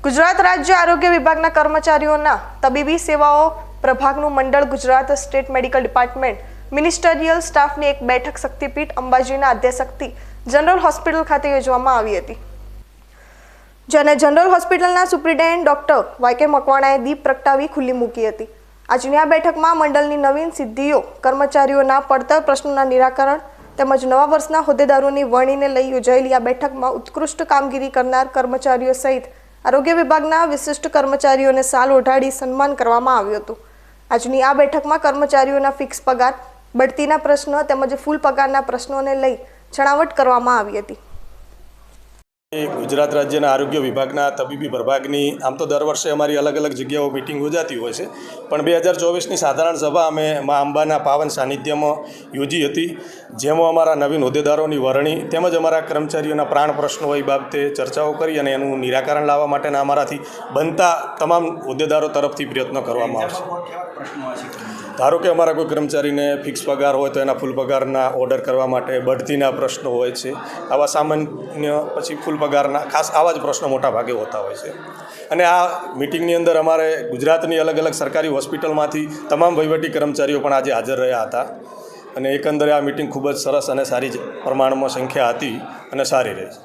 ગુજરાત રાજ્ય આરોગ્ય વિભાગના કર્મચારીઓના તબીબી સેવાઓ પ્રભાગનું મંડળ Gujarat state medical department ministerial સ્ટાફની એક બેઠક શક્તિપીઠ અંબાજીના આદ્યશક્તિ જનરલ હોસ્પિટલ ખાતે યોજવામાં આવી હતી, જેને જનરલ હોસ્પિટલના સુપ્રિન્ટેન્ડન્ટ ડોક્ટર વાય.કે. મકવાણાએ દીપ પ્રગટાવી ખુલ્લી મૂકી હતી। આજની આ બેઠકમાં મંડળની નવીન સિદ્ધિઓ, કર્મચારીઓના પડતર પ્રશ્નોના નિરાકરણ તેમજ નવા વર્ષના હોદ્દેદારોની વરણીને લઈ યોજાયેલી આ બેઠકમાં ઉત્કૃષ્ટ કામગીરી કરનાર કર્મચારીઓ સહિત આરોગ્ય વિભાગના વિશિષ્ટ કર્મચારીઓને શાલ ઓઢાડી સન્માન કરવામાં આવ્યું હતું। આજની આ બેઠકમાં કર્મચારીઓના ફિક્સ પગાર, બઢતીના પ્રશ્નો તેમજ ફૂલ પગારના પ્રશ્નોને લઈ છણાવટ કરવામાં આવી હતી। ગુજરાત રાજ્યના આરોગ્ય વિભાગના તબીબી પ્રભાગની આમ તો દર વર્ષે અમારી અલગ અલગ જગ્યાઓ મીટિંગ યોજાતી હોય છે, પણ 2024ની સાધારણ સભા અમે મા અંબાના પાવન સાનિધ્યમાં યોજી હતી, જેમાં અમારા નવીન હોદ્દેદારોની વરણી તેમજ અમારા કર્મચારીઓના પ્રાણ પ્રશ્નો એ બાબતે ચર્ચાઓ કરી અને એનું નિરાકરણ લાવવા માટેના અમારાથી બનતા તમામ હોદ્દેદારો તરફથી પ્રયત્નો કરવામાં આવશે। ધારો કે અમારા કોઈ કર્મચારીને ફિક્સ પગાર હોય તો એના ફૂલ પગારના ઓર્ડર કરવા માટે બઢતીના પ્રશ્નો હોય છે, આવા સામાન્ય પછી ફૂલ પગારના ખાસ આવા જ પ્રશ્નો મોટા ભાગે હોતા હોય છે। અને આ મિટિંગની અંદર અમારે ગુજરાતની અલગ અલગ સરકારી હોસ્પિટલમાંથી તમામ વહીવટી કર્મચારીઓ પણ આજે હાજર રહ્યા હતા અને એકંદરે આ મિટિંગ ખૂબ જ સરસ અને સારી પ્રમાણમાં સંખ્યા હતી અને સારી રહી છે।